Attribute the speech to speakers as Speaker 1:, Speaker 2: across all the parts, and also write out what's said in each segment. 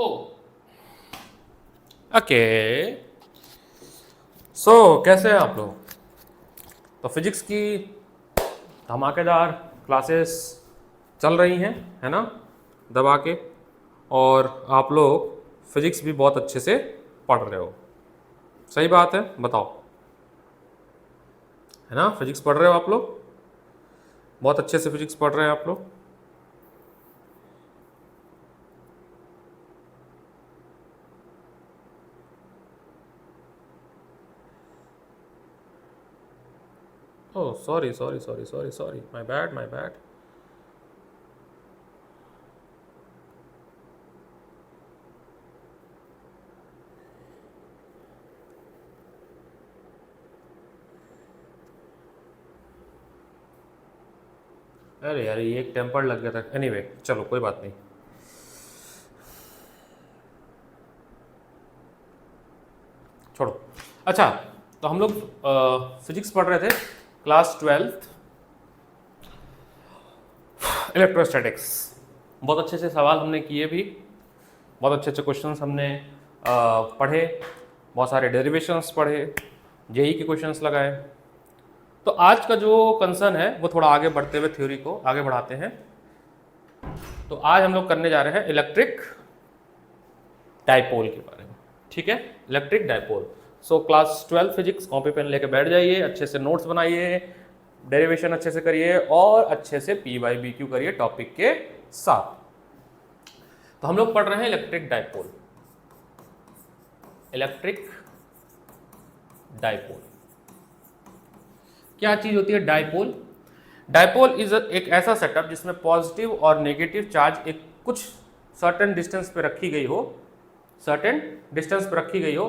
Speaker 1: ओ okay, सो कैसे हैं आप लोग? तो फिजिक्स की धमाकेदार क्लासेस चल रही हैं, है ना, दबा के। और आप लोग फिजिक्स भी बहुत अच्छे से पढ़ रहे हो, सही बात है, बताओ, है ना? फिजिक्स पढ़ रहे हो आप लोग, बहुत अच्छे से फिजिक्स पढ़ रहे हैं आप लोग। Oh sorry sorry sorry sorry sorry, my bad my bad. अरे यार ये एक टेम्पर लग गया था। एनीवे चलो कोई बात नहीं। छोड़ो। अच्छा, तो हम लोग फिजिक्स पढ़ रहे थे, क्लास 12th, इलेक्ट्रोस्टैटिक्स। बहुत अच्छे से सवाल हमने किए भी, बहुत अच्छे अच्छे क्वेश्चंस हमने पढ़े, बहुत सारे डेरिवेशंस पढ़े, जेई के क्वेश्चंस लगाए। तो आज का जो कंसर्न है वो थोड़ा आगे बढ़ते हुए थ्योरी को आगे बढ़ाते हैं। तो आज हम लोग करने जा रहे हैं इलेक्ट्रिक डाइपोल के बारे में, ठीक है? Electric dipole. So class 12 physics copy pen लेके बैठ जाइए, अच्छे से नोट्स बनाइए, डेरिवेशन अच्छे से करिए और अच्छे से P/BQ करिए टॉपिक के साथ। तो हम लोग पढ़ रहे हैं इलेक्ट्रिक डाइपोल। इलेक्ट्रिक डाइपोल क्या चीज होती है? डाइपोल, डाइपोल इज एक ऐसा सेटअप जिसमें पॉजिटिव और नेगेटिव चार्ज एक कुछ सर्टेन डिस्टेंस पे रखी गई हो, सर्टेन डिस्टेंस पे रखी गई हो,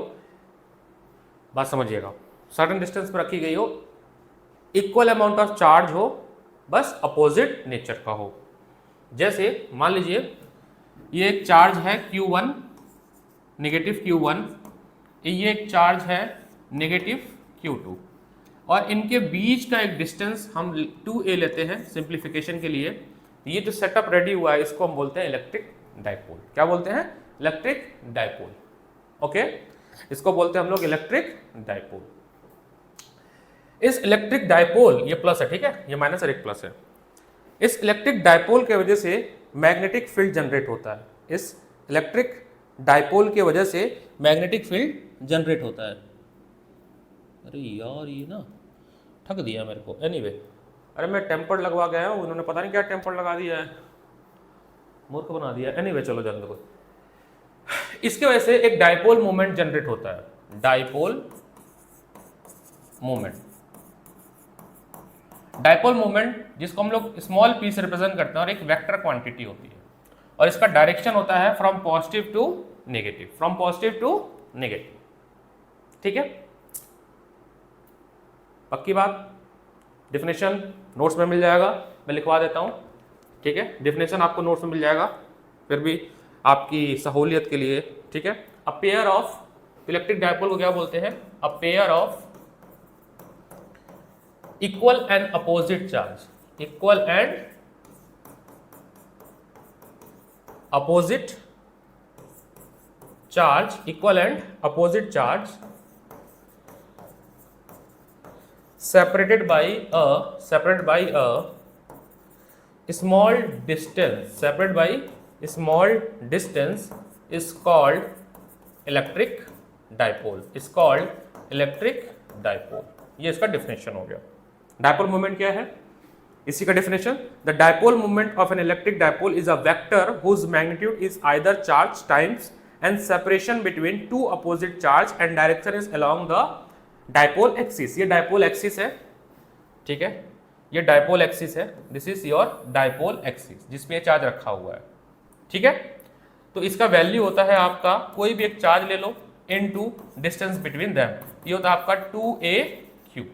Speaker 1: बात समझिएगा, सर्टेन डिस्टेंस पे रखी गई हो, इक्वल अमाउंट ऑफ चार्ज हो, बस अपोजिट नेचर का हो। जैसे मान लीजिए ये एक चार्ज है Q1, नेगेटिव Q1, ये एक चार्ज है नेगेटिव Q2, और इनके बीच का एक डिस्टेंस हम 2a लेते हैं सिंप्लीफिकेशन के लिए। ये जो सेटअप रेडी हुआ है इसको हम बोलते हैं इलेक्ट्रिक डाइपोल। क्या बोलते हैं? Electric dipole. ओके, इसको बोलते हैं हम लोग इलेक्ट्रिक डाइपोल। इस इलेक्ट्रिक डाइपोल, ये प्लस है, ठीक है, ये माइनस और एक प्लस है। इस इलेक्ट्रिक डाइपोल के वजह से मैग्नेटिक फील्ड जनरेट होता है। इस इलेक्ट्रिक डाइपोल के वजह से मैग्नेटिक फील्ड जनरेट होता है। अरे यार ये ना ठग दिया मेरे को। एनीवे, अरे मैं टेम्पर लगवा गया हूँ, उन्होंने पता नहीं क्या टेम्पर लगा दिया है, मूर्ख बना दिया। एनीवे चलो जान दो। इसके वजह से एक डाइपोल मोमेंट जनरेट होता है, डाइपोल मोमेंट। डाइपोल मोमेंट जिसको हम लोग स्मॉल p से रिप्रेजेंट करते हैं और एक वेक्टर क्वांटिटी होती है, और इसका डायरेक्शन होता है from positive to negative, from positive to negative, ठीक है? पक्की बात? डेफिनेशन नोट्स में मिल जाएगा, मैं लिखवा देता हूं, ठीक है? डेफिनेशन आपको नोट्स में मिल जाएगा, फिर भी आपकी सहूलियत के लिए, ठीक है? A pair of, electric dipole को क्या बोलते हैं? A pair of equal and opposite charge, equal and opposite charge, equal and opposite charge separated by a small distance, separated by a small distance is called electric dipole, is called electric dipole। ये इसका definition हो गया। Dipole moment क्या है? इसी का definition, the dipole moment of an electric dipole is a vector whose magnitude is either charge times and separation between two opposite charge and direction is along the dipole axis. ये dipole axis है, ठीक है, ये dipole axis है, this is your dipole axis जिसमें charge रखा हुआ है, ठीक है? तो इसका वैल्यू होता है आपका, कोई भी एक चार्ज ले लो इनटू डिस्टेंस बिटवीन देम, ये होता है आपका 2a3।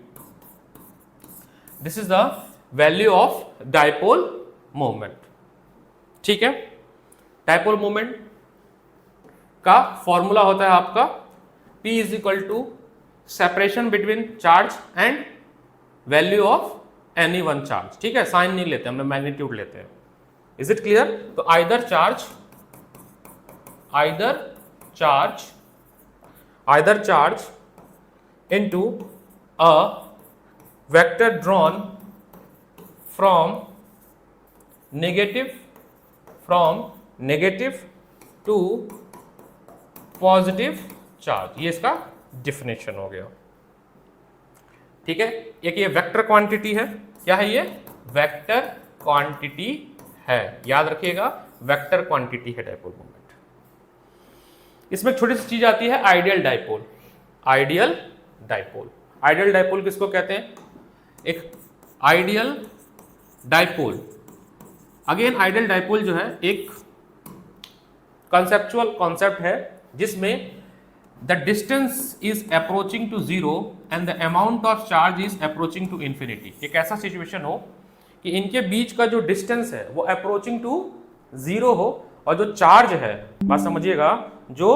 Speaker 1: This is the value of dipole moment, ठीक है? डाइपोल मोमेंट का फॉर्मूला होता है आपका P is equal to separation between charge and value of any one charge, ठीक है? साइन नहीं लेते, हम मैग्नीट्यूड लेते हैं। Is it clear? तो either charge either charge into a vector drawn from negative to positive charge. ये इसका डिफिनेशन हो गया। ठीक है, एक ये वेक्टर क्वांटिटी है। क्या है ये? वेक्टर क्वांटिटी है, याद रखिएगा, वेक्टर क्वांटिटी है डाइपोल मोमेंट। इसमें एक छोटी सी चीज आती है, ideal dipole. Ideal dipole, ideal dipole किसको कहते हैं? एक ideal dipole, again ideal dipole जो है एक कंसेप्चुअल कॉन्सेप्ट है जिसमें the distance is approaching to zero and the amount of charge is approaching to infinity. एक ऐसा सिचुएशन हो कि इनके बीच का जो डिस्टेंस है वो अप्रोचिंग टू जीरो हो, और जो चार्ज है, बात समझिएगा, जो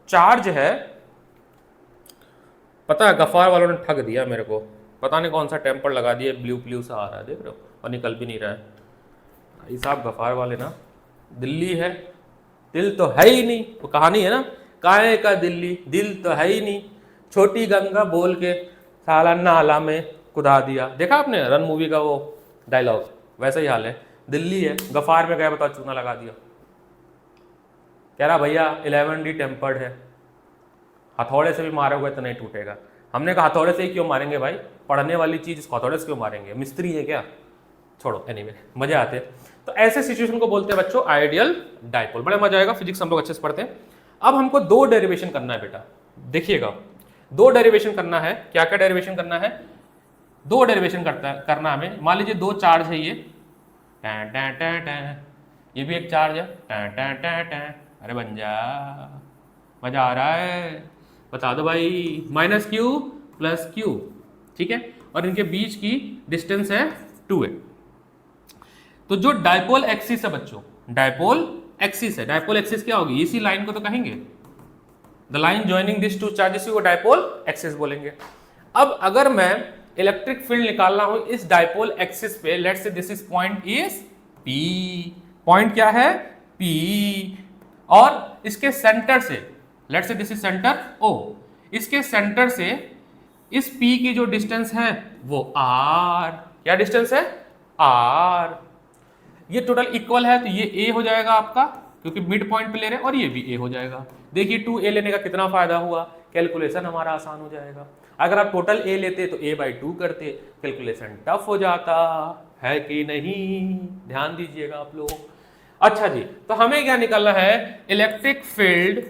Speaker 1: चार्ज है, पता है गफ्फार वालों ने ठग दिया मेरे को, पता नहीं कौन सा टेम्पर लगा दिया, ब्लू ब्लू सा आ रहा है, देख रहे हो, और निकल भी नहीं रहा है। भाई साहब गफ्फार वाले ना, दिल्ली है, दिल तो है ही नहीं, वो कहानी है ना, काहे का दिल्ली, दिल तो है ही नहीं, छोटी गंगा बोल के साला नाला में कुदा दिया। देखा आपने रन मूवी का वो डायलॉग? वैसा ही हाल है, दिल्ली है, गफ्फार में गया, बताओ चूना लगा दिया। कह रहा भैया 11D टेम्पर्ड है, हथौड़े से भी मारोगे तो नहीं टूटेगा। हमने कहा हथौड़े से ही क्यों मारेंगे भाई, पढ़ने वाली चीज इसको हथौड़े से क्यों मारेंगे, मिस्त्री है क्या? छोड़ो, एनीवे मजे आते हैं। तो ऐसे सिचुएशन को बोलते हैं बच्चों आइडियल डाइपोल। बड़ा मजा आएगा, फिजिक्स हम लोग अच्छे से पढ़ते हैं। अब हमको दो डेरिवेशन करना है बेटा, देखिएगा, दो डेरिवेशन करना है। क्या क्या डेरिवेशन करना है? दो डेरिवेशन करना हमें। मान लीजिए दो चार्ज है, ये टैं टैं टैं टैं, ये भी एक चार्ज है, टैं टैं टैं टैं। अरे बन जा, मजा आ रहा है, बता दो भाई, माइनस क्यू प्लस क्यू, ठीक है, और इनके बीच की डिस्टेंस है 2a। तो जो डाइपोल एक्सिस है बच्चों, डाइपोल एक्सिस है, डाइपोल एक्सिस क्या होगी? इसी लाइन को तो कहेंगे, the line joining this two charges को डाइपोल एक्सिस बोलेंगे। अब अगर मैं इलेक्ट्रिक फील्ड निकालना हो इस डाइपोल एक्सिस पे, let's say this is point is P, point क्या है? P, और इसके सेंटर से, let's say this is centre O, इसके सेंटर से इस P की जो डिस्टेंस है वो R। क्या डिस्टेंस है? R। ये टोटल इक्वल है तो ये A हो जाएगा आपका, क्योंकि मिड पॉइंट पे ले रहे हैं, और ये भी A हो जाएगा। देखिए 2A लेने का कितना फायदा हुआ, कैलकुलेशन हमारा आसान हो जाएगा। अगर आप टोटल A लेते तो A/2 करते, कैलकुलेशन टफ हो जाता है कि नहीं, ध्यान दीजिएगा आप लोग। अच्छा जी, तो हमें क्या निकालना है? Electric field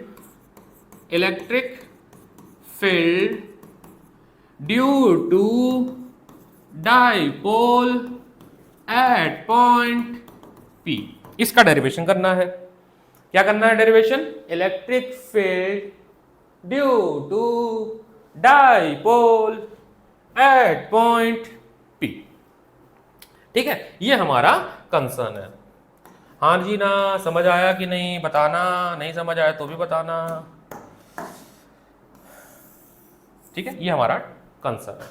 Speaker 1: due to dipole at point P, इसका डेरिवेशन करना है। क्या करना है derivation? Electric field due to dipole at point P, ठीक है, ये हमारा कंसर्न है। हाँ जी ना, समझ आया कि नहीं बताना, नहीं समझ आया तो भी बताना, ठीक है, ये हमारा कंसर्न है।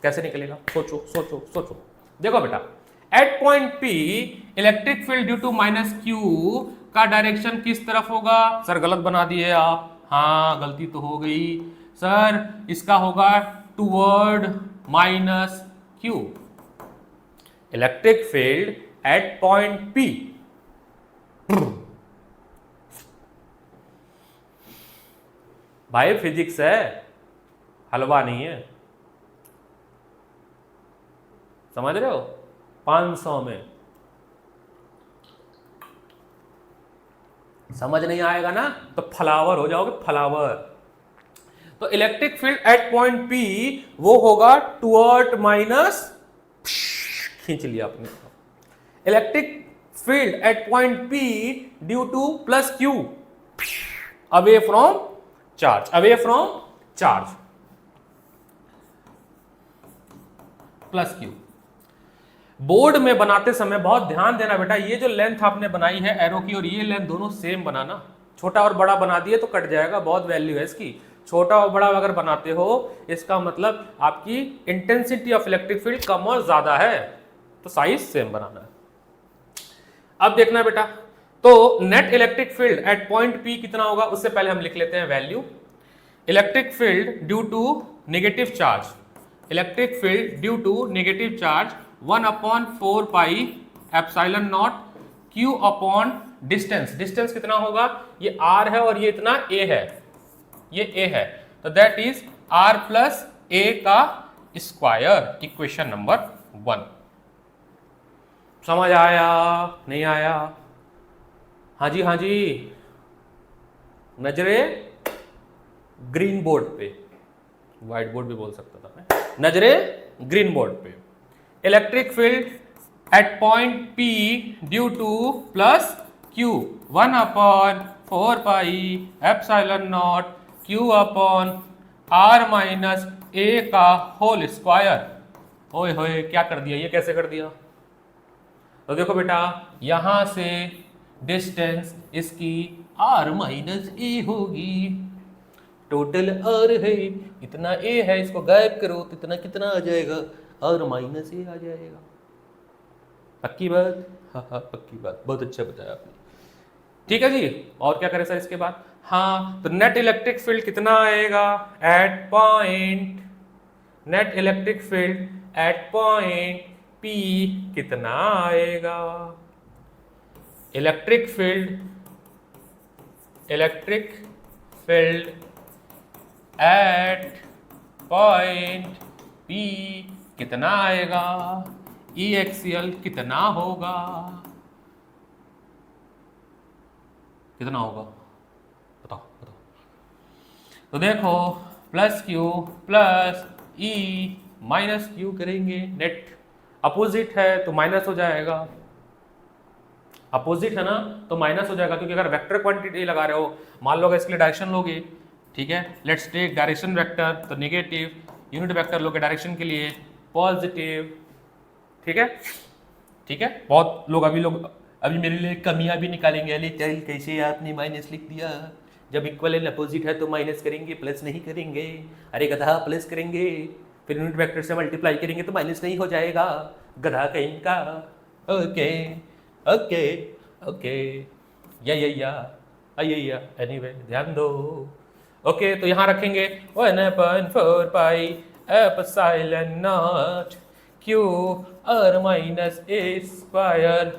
Speaker 1: कैसे निकलेगा? सोचो सोचो सोचो। देखो बेटा, at point P electric field due to minus Q का डायरेक्शन किस तरफ होगा? सर गलत बना दिए आप। हाँ, गलती तो हो गई सर, इसका होगा toward minus Q। Electric field at point P, भाई फिजिक्स है, हलवा नहीं है, समझ रहे हो? 500 में समझ नहीं आएगा ना तो फ्लावर हो जाओगे, फ्लावर। तो electric field at point P वो होगा टुवर्ड माइनस, खींच लिया आपने, electric field at point P due to plus Q, away from charge, away from charge, plus Q। Board में बनाते समय बहुत ध्यान देना बेटा, ये जो लेंथ आपने बनाई है एरो की और ये लेंथ दोनों सेम बनाना। छोटा और बड़ा बना दिए तो कट जाएगा, बहुत वैल्यू है इसकी। छोटा और बड़ा अगर बनाते हो इसका मतलब आपकी इंटेंसिटी ऑफ इलेक्ट्रिक फील्ड कम और ज्यादा है, तो साइज सेम बनाना है। अब देखना बेटा, तो net electric field at point P कितना होगा, उससे पहले हम लिख लेते हैं value. Electric field due to negative charge, electric field due to negative charge 1/4 pi epsilon naught Q upon distance. Distance कितना होगा, ये R है और ये इतना A है, ये A है, तो that is R plus A का स्क्वायर, इक्वेशन नंबर 1। समझ आया नहीं आया? हाँ जी हाँ जी, नजरे ग्रीन बोर्ड पे, व्हाइट बोर्ड भी बोल सकता था मैं, नजरे ग्रीन बोर्ड पे। Electric field at point P due to plus Q 1/4 pi epsilon naught Q upon R minus A का होल स्क्वायर। ओए होए क्या कर दिया, ये कैसे कर दिया? तो देखो बेटा, यहां से डिस्टेंस इसकी R माइनस A होगी, टोटल R है, इतना A है, इसको गायब करो तो इतना कितना आ जाएगा, R माइनस A आ जाएगा। पक्की बात? हाँ हाँ पक्की बात, बहुत अच्छा बताया आपने। ठीक है जी, और क्या करें सर इसके बाद? हाँ, तो नेट इलेक्ट्रिक फील्ड कितना आएगा at point, net electric field at point P कितना आएगा? Electric field at point P कितना आएगा? E एक्सियल कितना होगा, कितना होगा बताओ बताओ। तो देखो plus Q plus E minus Q करेंगे, नेट अपोजिट है तो माइनस हो जाएगा, अपोजिट है ना तो माइनस हो जाएगा, क्योंकि अगर वेक्टर क्वांटिटी लगा रहे हो, मान लो इसके लिए डायरेक्शन लोगे, ठीक है, लेट्स टेक डायरेक्शन वेक्टर, तो नेगेटिव, यूनिट वेक्टर लोगे डायरेक्शन के लिए पॉजिटिव, ठीक है, ठीक है। बहुत लोग अभी मेरे लिए कमियां भी निकालेंगे, अरे चल कैसे आपने माइनस लिख दिया, जब इक्वल एंड अपोजिट है तो माइनस करेंगे, प्लस नहीं करेंगे, अरे गधा प्लस करेंगे, फिर यूनिट वेक्टर से मल्टीप्लाई करेंगे तो माइनस नहीं हो जाएगा, गधा कहीं का। ओके ओके ओके, या एनीवे ध्यान दो। ओके तो यहाँ रखेंगे 1/4 pi epsilon naught Q R minus A square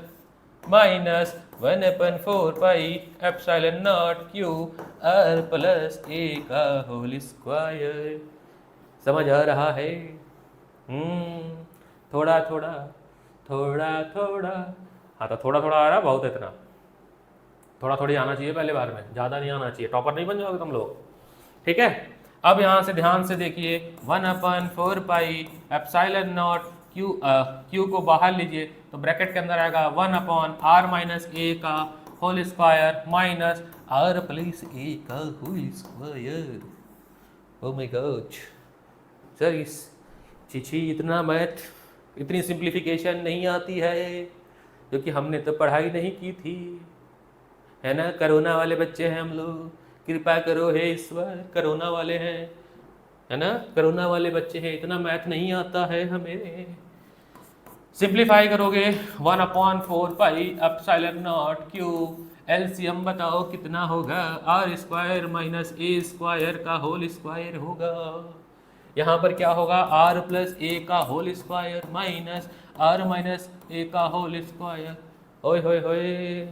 Speaker 1: minus 1/4 pi epsilon naught Q R plus A का होल स्क्वायर। समझ आ रहा है? थोड़ा थोड़ा थोड़ा थोड़ा, हाँ तो थोड़ा थोड़ा आ रहा, बहुत इतना थोड़ा थोड़ी आना चाहिए पहले बार में, ज़्यादा नहीं आना चाहिए, टॉपर नहीं बन जाओगे तुम लोग, ठीक है। अब यहाँ से ध्यान से देखिए 1/4 पाई एप्सिलॉन नॉट Q को बाहर लीजिए तो ब्रैकेट के अंदर आएगा 1/R माइनस A का whole square minus R plus A का whole square. Oh my god sir, इस चिची इतना मैथ, इतनी सिंप्लीफिकेशन नहीं आती है, क्योंकि हमने तो पढ़ाई नहीं की थी, है ना। कोरोना वाले बच्चे हैं हम लोग, कृपा करो हे ईश्वर, कोरोना वाले हैं, है ना, कोरोना वाले बच्चे हैं, इतना मैथ नहीं आता है हमें। सिंप्लीफाई करोगे 1/4 pi epsilon naught Q, LCM बताओ कितना होगा, R square minus A square का होल स्क्वायर होगा। यहाँ पर क्या होगा, R प्लस A का whole square minus R minus A का होल स्क्वायर। ओए होए होए,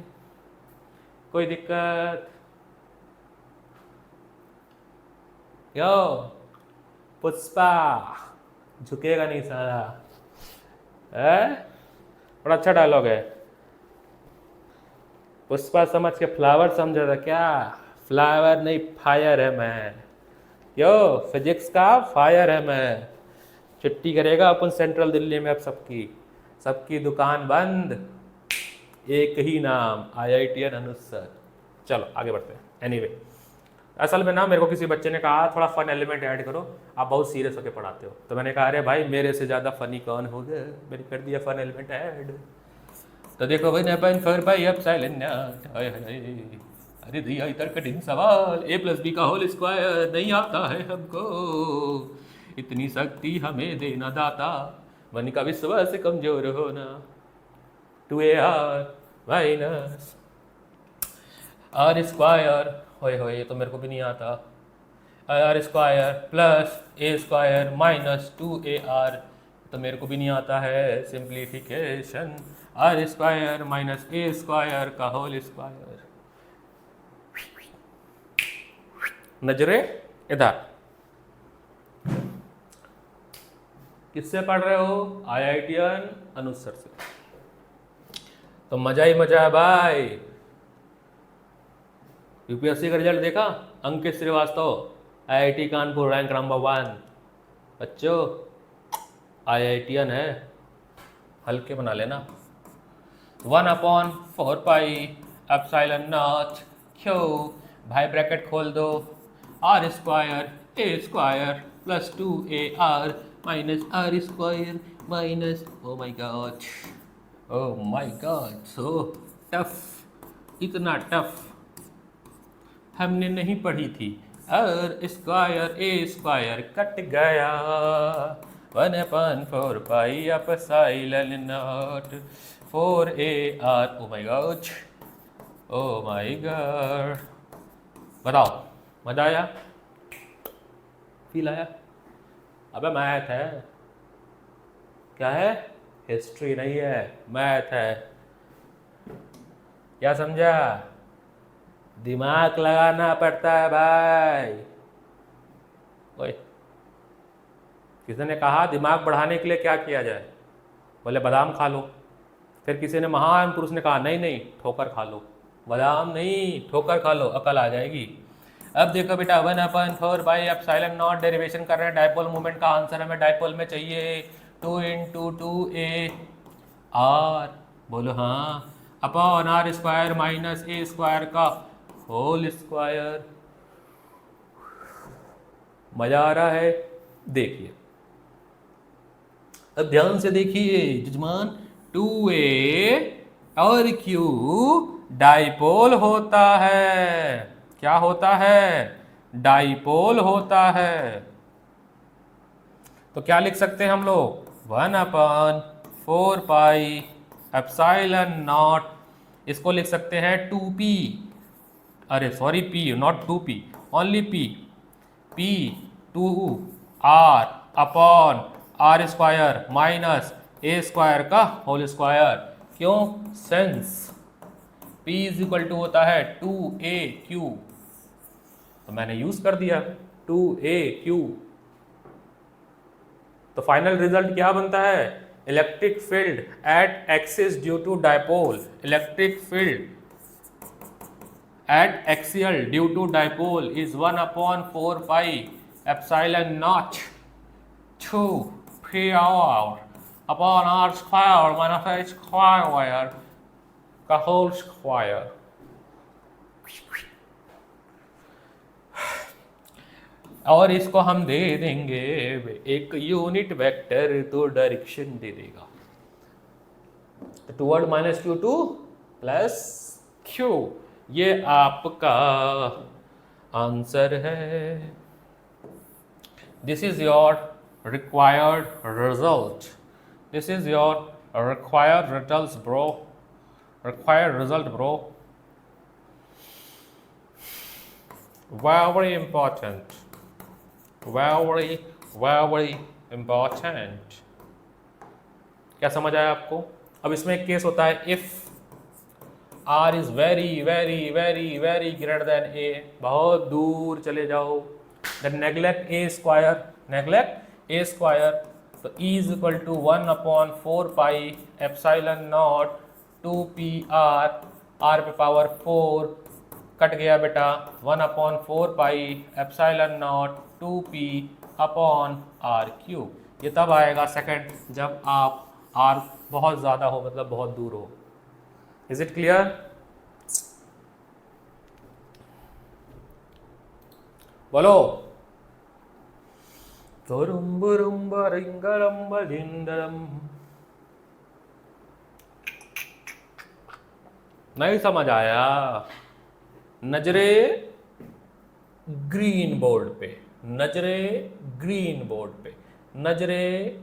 Speaker 1: कोई दिक्कत? यो पुष्पा झुकेगा नहीं सारा, है? बड़ा अच्छा डायलॉग है। पुष्पा समझ के फ्लावर समझा था क्या? फ्लावर नहीं फायर है मैं, यो फिजिक्स का फायर है मैं। छुट्टी करेगा अपन सेंट्रल दिल्ली में अब सबकी दुकान बंद, एक ही नाम IITian अनुज सर। चलो आगे बढ़ते हैं। एनीवे असल में ना मेरे को किसी बच्चे ने कहा थोड़ा फन एलिमेंट ऐड करो, आप बहुत सीरियस होकर पढ़ाते हो, तो मैंने कहा अरे भाई मेरे से ज़्यादा फनी कौन होगा, मैंने कर दिया फन एलिमेंट ऐड। तो देखो भाई एप्सिलॉन अरे दिया इधर कठिन सवाल, A प्लस B का होल स्क्वायर नहीं आता है हमको, इतनी शक्ति हमें देना दाता, मन का विश्वास कमजोर होना, 2AR माइनस आर स्क्वायर, होए होए ये तो मेरे को भी नहीं आता, R square plus A square minus 2AR, तो मेरे को भी नहीं आता है, सिंप्लीफिकेशन आर स्क्वायर माइनस ए स्क्वायर का होल स्क्वायर। नजरे इधर, किससे पढ़ रहे हो? IITian अनुज सर से। तो मजा ही मजा है भाई। यूपीएससी का रिजल्ट देखा? Ankit Srivastava IIT Kanpur rank number 1। बच्चों IITian है, हल्के बना लेना। 1/4πε0 क्यू, भाई ब्रैकेट खोल दो, R square A square plus 2AR minus R square minus, oh my god, oh my god, so tough, इतना टफ हमने नहीं पढ़ी थी। R square A square cut गया, 1/4πε0 4AR, oh my god, oh my god. बताओ मजा आया, feel आया? अबे मैथ है, क्या है? हिस्ट्री नहीं है, मैथ है। क्या समझा? दिमाग लगाना पड़ता है भाई। ओए, किसी ने कहा दिमाग बढ़ाने के लिए क्या किया जाए? बोले बादाम खा लो। फिर किसी ने, महान पुरुष ने कहा नहीं नहीं ठोकर खा लो, बादाम नहीं ठोकर खा लो, अकल आ जाएगी। अब देखो बेटा 1/4πε0 डेरिवेशन कर रहे हैं डायपोल मोमेंट का, आंसर हमें डायपोल में चाहिए 2 × 2AR, बोलो हाँ, upon are square minus A square का होल स्क्वायर। मजा आ रहा है? देखिए अब ध्यान से देखिए जजमान, 2A और Q डाइपोल होता है। क्या होता है? डाइपोल होता है। तो क्या लिख सकते हैं हम लोग? 1/4πε0, इसको लिख सकते हैं 2P, अरे sorry P not 2P, only P 2R upon are square minus A square का होल स्क्वायर। क्यों? Since P is equal to होता है 2AQ, तो मैंने यूज कर दिया 2AQ। तो फाइनल रिजल्ट क्या बनता है? Electric field at axis due to dipole, electric field at axial due to dipole is 1/4πε0 2PR upon are square minus A square का होल स्क्वायर। और इसको हम दे देंगे एक यूनिट वेक्टर, तो डायरेक्शन दे देगा टुवर्ड -Q2 प्लस Q, ये आपका आंसर है। This is your required result, this is your required result bro, required result bro, very important, very important। क्या समझ आया आपको? अब इसमें एक केस होता है if R is very very very very greater than A, बहुत दूर चले जाओ, then neglect A square, neglect A square, तो E is equal to 1/4πε0 2PR, R पे पावर 4 कट गया बेटा, 1/4πε0 2P अपॉन R3। ये तब आएगा सेकंड जब आप R बहुत ज़्यादा हो, मतलब बहुत दूर हो। Is it clear? बोलो। नहीं समझ आया? नजरे ग्रीन बोर्ड पे, नजरे ग्रीन बोर्ड पे, नजरे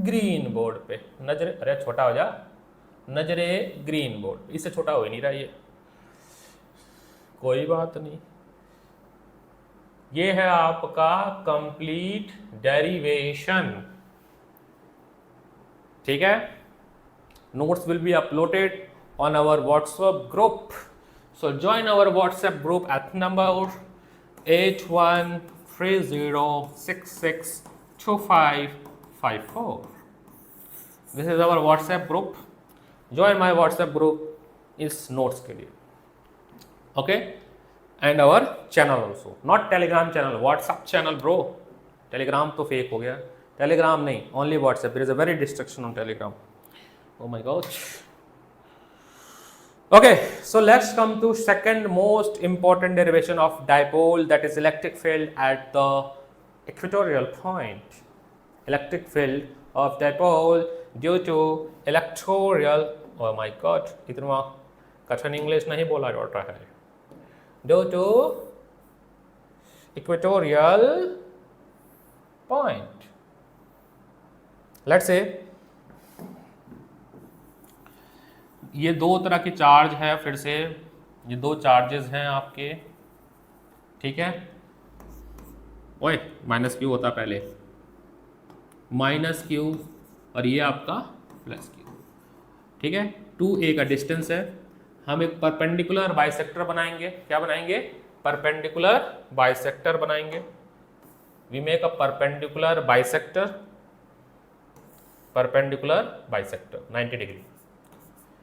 Speaker 1: ग्रीन बोर्ड पे, नजरे, अरे छोटा हो जा, नजरे ग्रीन बोर्ड, इससे छोटा हो ही नहीं रहा ये। कोई बात नहीं, ये है आपका कंप्लीट डेरिवेशन, ठीक है। Notes will be uploaded on our WhatsApp group, so join our WhatsApp group at number 8130662554. This is our WhatsApp group, join my WhatsApp group इस नोट्स के लिए, okay. And our channel also, not Telegram channel, WhatsApp channel bro. Telegram तो fake हो गया, Telegram नहीं, only WhatsApp. There is a very destruction on Telegram, oh my god. Okay, so let's come to second most important derivation of dipole, that is electric field at the equatorial point. Electric field of dipole due to electoral, oh my god, इतना कठिन English नहीं बोला जाता है, due to equatorial point. Let's say ये दो तरह के चार्ज है, फिर से ये दो चार्जेस हैं आपके, ठीक है। ओए माइनस क्यू होता पहले, माइनस क्यू, और ये आपका प्लस क्यू, ठीक है। 2a का डिस्टेंस है, हम एक परपेंडिकुलर बाइसेक्टर बनाएंगे। क्या बनाएंगे? परपेंडिकुलर बाइसेक्टर बनाएंगे। We make a perpendicular bisector, perpendicular bisector 90 degree.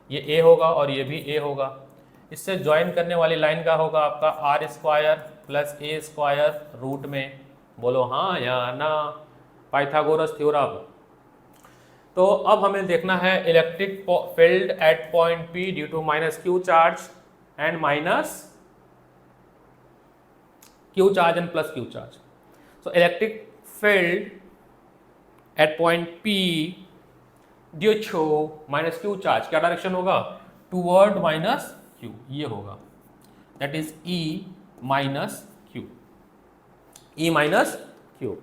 Speaker 1: ये ए होगा और ये भी ए होगा। इससे ज्वाइन करने वाली लाइन का होगा आपका R square plus A square root में। बोलो हाँ या ना, पाइथागोरस थ्योरम। तो अब हमें देखना है electric field at point P due to minus Q charge and minus Q charge and plus Q charge. So electric field at point P due to minus Q charge, क्या direction होगा? Toward minus Q, ये होगा, that is E minus Q, E minus Q.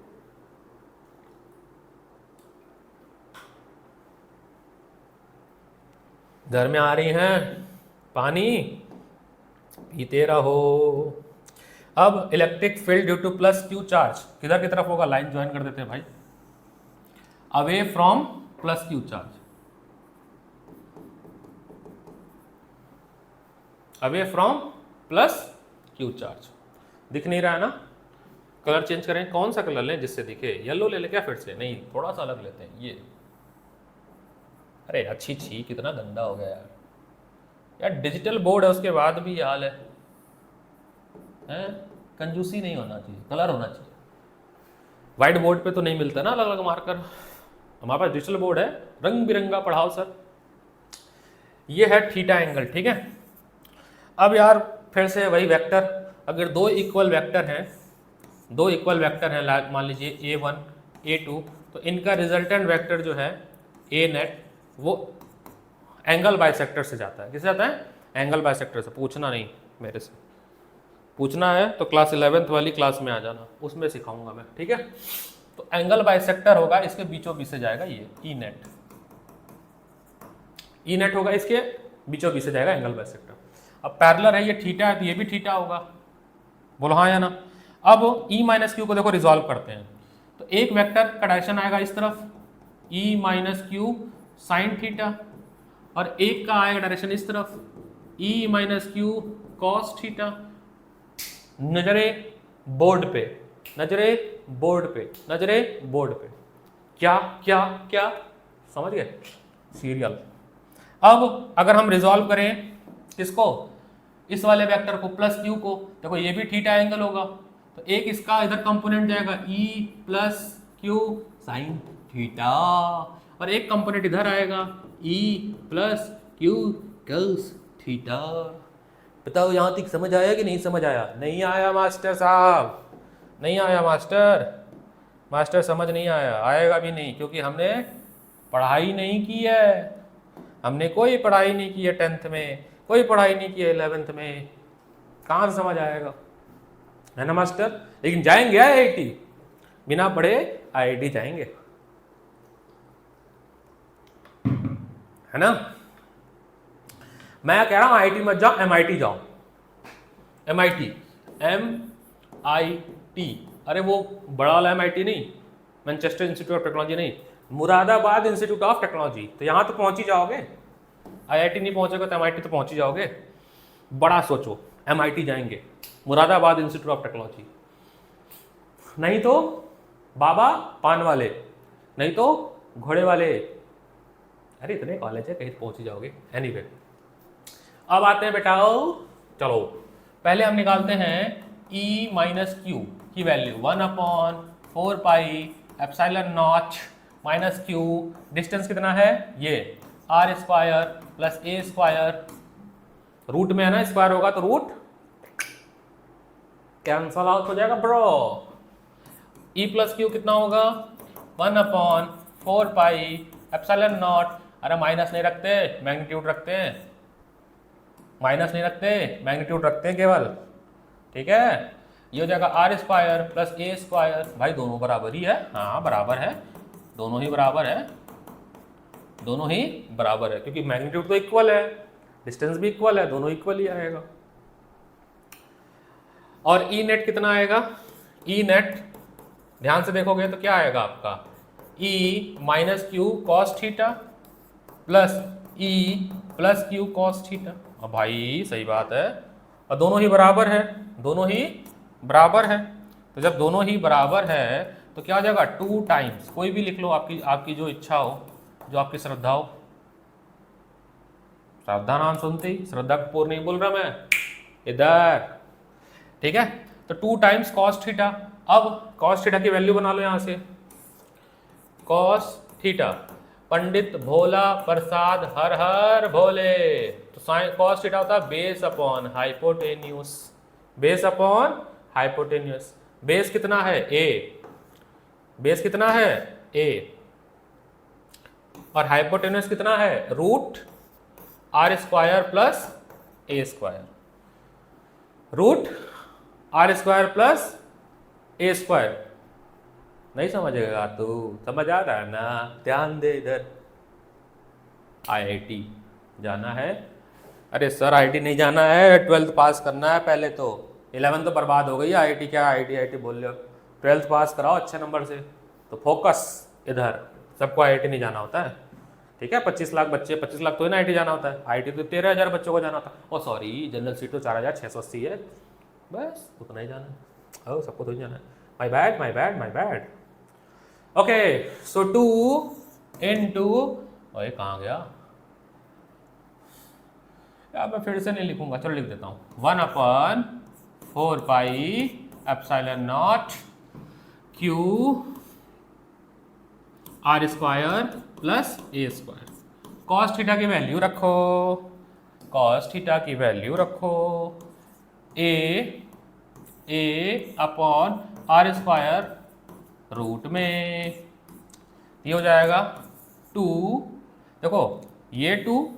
Speaker 1: घर में आ रही हैं पानी, पीते रहो। अब electric field due to plus Q charge किधर की तरफ होगा? लाइन ज्वाइन कर देते हैं भाई, away from plus Q charge, away from plus Q charge. दिख नहीं रहा है ना? कलर चेंज करें, कौन सा कलर लें जिससे दिखे? येलो ले लें क्या फिर से? नहीं, थोड़ा सा अलग लेते हैं, ये। अरे अच्छी छी, कितना गंदा हो गया यार। यार डिजिटल बोर्ड है, उसके बाद भी हाल है, कंजूसी नहीं होना चाहिए, कलर होना चाहिए। व्हाइट बोर्ड पे तो नहीं मिलता ना अलग अलग मार्कर, हमारे पास डिजिटल बोर्ड है, रंग बिरंगा पढ़ाओ सर। ये है थीटा एंगल, ठीक है। अब यार फिर से वही वेक्टर, अगर दो इक्वल वेक्टर हैं, दो इक्वल वेक्टर हैं, मान लीजिए a1 a2, तो इनका रिजल्टेंट वेक्टर जो है a नेट, वो एंगल बाइसेक्टर से जाता है। किससे जाता है? एंगल बाइसेक्टर से। पूछना नहीं मेरे से, पूछना है तो क्लास 11th वाली क्लास में आ जाना, उसमें सिखाऊंगा मैं, ठीक है। तो एंगल बाइसेक्टर होगा, इसके बीचों बीच से जाएगा ये ई नेट, ई नेट होगा, इसके बीचों बीच से जाएगा एंगल बाइसेक्टर। अब पैरेलल है, ये थीटा है तो ये भी थीटा होगा, बोलो हाँ या ना। अब ई माइनस क्यू को देखो रिजॉल्व करते हैं, तो एक वेक्टर का डायरेक्शन आएगा इस तरफ, ई माइनस क्यू साइन थीटा, और एक का आएगा डायरेक्शन इस तरफ, ई माइनस क्यू कॉस थीटा। नजरे बोर्ड पे, नजरे बोर्ड पे, नजरे बोर्ड पे, क्या क्या क्या, समझ गए? सीरियल। अब अगर हम रिजॉल्व करें किसको? इस वाले वेक्टर को, प्लस क्यू को, देखो ये भी थीटा एंगल होगा, तो एक इसका इधर कंपोनेंट जाएगा ई प्लस क्यू साइन थीटा, और एक कंपोनेंट इधर आएगा ई प्लस क्यू कॉस थीटा। बताओ यहाँ तक समझ आया कि नहीं समझ आया? नहीं आया मास्टर साहब, नहीं आया मास्टर, मास्टर समझ नहीं आया, आएगा भी नहीं, क्योंकि हमने पढ़ाई नहीं की है, हमने कोई पढ़ाई नहीं की है 10th में, कोई पढ़ाई नहीं की है 11th में, कहाँ से समझ आएगा? है ना मास्टर? लेकिन जाएंगे IIT, बिना पढ़े IIT जाएंगे, है ना। मैं कह रहा हूं IIT मत जाओ, MIT जाओ। MIT, MIT, अरे वो बड़ा वाला MIT नहीं, मैनचेस्टर इंस्टीट्यूट ऑफ टेक्नोलॉजी नहीं, मुरादाबाद इंस्टीट्यूट ऑफ टेक्नोलॉजी। तो यहाँ तो पहुँच ही जाओगे, IIT नहीं पहुँचेगा तो MIT तो पहुँच ही जाओगे। बड़ा सोचो, MIT जाएंगे, मुरादाबाद इंस्टीट्यूट ऑफ टेक्नोलॉजी, नहीं तो बाबा पान वाले, नहीं तो घोड़े वाले। अरे इतने कॉलेज है, कहीं पहुँच ही जाओगे। एनीवे, अब आते हैं बेटाओ, चलो पहले हम निकालते हैं E माइनस क्यू की वैल्यू 1/4πε0 माइनस क्यू। डिस्टेंस कितना है ये, r square plus a square, root में है ना, स्क्वायर होगा तो रूट कैंसल आउट हो जाएगा ब्रो। E प्लस क्यू कितना होगा, 1/4πε0। अरे माइनस नहीं रखते, मैग्नीट्यूड रखते हैं, माइनस नहीं रखते, मैग्नीट्यूड रखते हैं केवल, ठीक है। ये हो जाएगा r square plus a square. भाई दोनों बराबर ही है, हाँ बराबर है, दोनों ही बराबर है, दोनों ही बराबर है, क्योंकि मैग्नीट्यूड तो इक्वल है, डिस्टेंस भी इक्वल है, दोनों इक्वल ही आएगा। और ई नेट कितना आएगा, ई नेट ध्यान से देखोगे तो क्या आएगा आपका, e minus q cos theta plus e plus q cos theta. अब भाई सही बात है, और दोनों ही बराबर है, दोनों ही बराबर है। तो जब दोनों ही बराबर है तो क्या हो जाएगा, 2 टाइम्स, कोई भी लिख लो, आपकी जो इच्छा हो, जो आपकी श्रद्धा हो। श्रद्धा नाम सुनते ही, श्रद्धा कपूर नहीं बोल रहा मैं इधर, ठीक है। तो 2 टाइम्स कॉस थीटा। अब कॉस थीटा की वैल्यू बना लो यहां से, कॉस थीटा, पंडित भोला प्रसाद हर हर भोले। तो कॉस थीटा होता है base upon hypotenuse, base upon hypotenuse. Base कितना है a, बेस कितना है a, और हाइपोटेन्यूस कितना है root r square plus a square, root r square plus a square. नहीं समझेगा तू, समझ आ रहा है ना, ध्यान दे इधर। IIT जाना है, अरे सर IIT नहीं जाना है, 12th पास करना है पहले तो, 11 तो बर्बाद हो गई, IIT क्या IIT बोल रहे हो, 12th पास कराओ अच्छे नंबर से। तो फोकस इधर, सबको IIT नहीं जाना होता है, ठीक है। 25 लाख बच्चे, 25 लाख तो ही ना IIT जाना होता है, IIT तो 13,000 बच्चों को जाना होता है। ओ सॉरी, जनरल सीट तो 4,680 है, बस उतना ही जाना है, ओ सबको तो ही जाना है। My bad my bad my bad. Okay, so 2 into, ओए कहाँ गया यार, मैं फिर से नहीं लिखूंगा, चलो लिख देता हूँ, 1/4πε0 Q r square plus a square. Cos theta की वैल्यू रखो, कॉस थीटा की वैल्यू रखो, a upon r square root में, ये हो जाएगा 2, देखो ये 2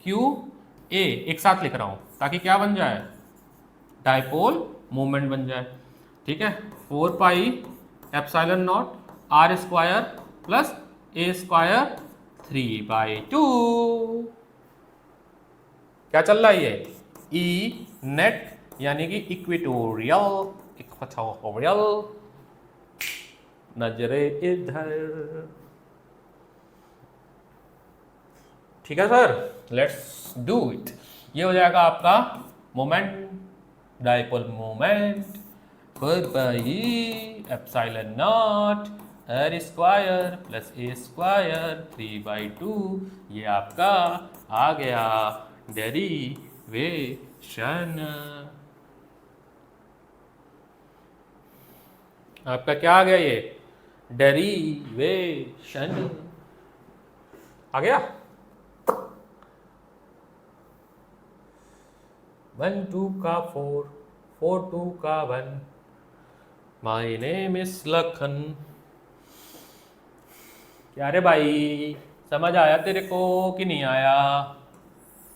Speaker 1: Q A एक साथ लिख रहा हूं ताकि क्या बन जाए, डाइपोल मोमेंट बन जाए, ठीक है। 4πε0 r square plus a square 3/2। क्या चल रहा है ये, E नेट यानी कि इक्वेटोरियल, नजरे इधर, ठीक है सर, लेट्स डू इट। ये हो जाएगा आपका moment, dipole moment 4πε0 r square plus a square 3/2। ये आपका आ गया डेरिवेशन। आपका क्या आ गया, ये डेरिवेशन आ गया। 1 2 का 4, 4 2 का 1, माय नेम इज लखन। क्या रे भाई, समझ आया तेरे को कि नहीं आया?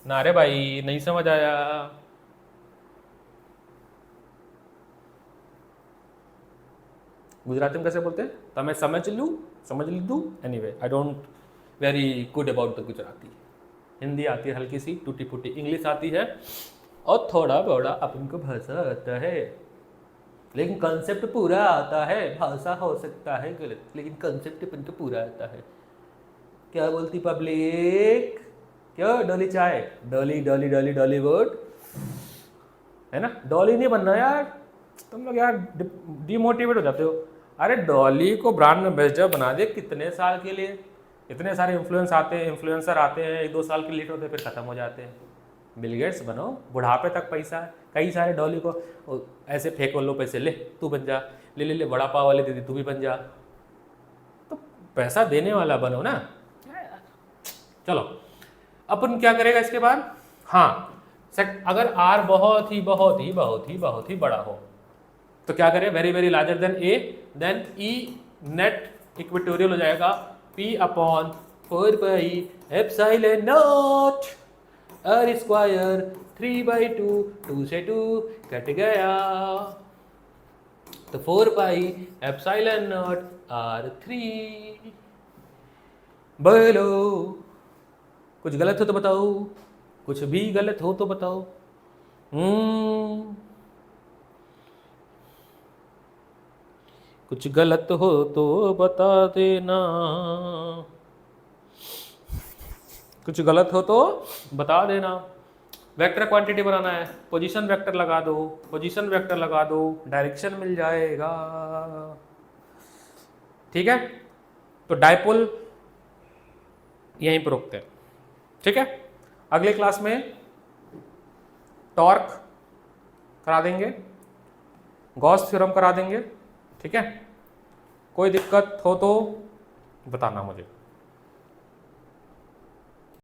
Speaker 1: ना रे भाई, नहीं समझ आया। गुजराती में कैसे बोलते हैं, तमें समझ लीधू। Anyway, I don't very good about the Gujarati. Hindi आती है हल्की सी, टूटी फूटी, इंग्लिश आती है और थोड़ा बड़ा अपन को भाषा आता है, लेकिन कंसेप्ट पूरा आता है। भाषा हो सकता है गलत, लेकिन कंसेप्ट अपन को पूरा आता है। क्या बोलती पब्लिक? क्यों डॉली चाय? डॉली डॉली डॉली डॉली वोट है ना। डॉली नहीं बनना यार, तुम लोग यार डिमोटिवेट हो जाते हो। अरे डॉली को ब्रांड एम्बेसडर बना दे कितने साल के लिए। इतने सारे इन्फ्लुएंसर आते हैं, 1-2 साल के लिए होते हैं, फिर खत्म हो जाते हैं। बिल गेट्स बनो, बुढ़ापे तक पैसा है। कई सारे डॉली को ऐसे फेंक लो पैसे, ले तू बन जा, ले ले ले बड़ा पाव वाले दीदी तू भी बन जा। तो पैसा देने वाला बनो ना। चलो अपन क्या करेगा इसके बाद? हाँ, अगर आर बहुत ही बहुत ही बहुत ही बहुत ही बड़ा हो तो क्या करें? Very very larger than A, then E net equatorial हो जाएगा P upon 4 epsilon naught R square 3/2, 2 से 2 कट गया, तो 4 एप्सिलॉन नॉट R3। बोलो कुछ गलत हो तो बताओ, कुछ भी गलत हो तो बताओ। कुछ गलत हो तो बता देना, कुछ गलत हो तो बता देना। वेक्टर क्वांटिटी बनाना है, पोजीशन वेक्टर लगा दो, पोजीशन वेक्टर लगा दो, डायरेक्शन मिल जाएगा। ठीक है, तो डायपोल यहीं पर रोकते हैं। ठीक है, अगले क्लास में टॉर्क करा देंगे, गॉस थ्योरम करा देंगे। ठीक है, कोई दिक्कत हो तो बताना मुझे।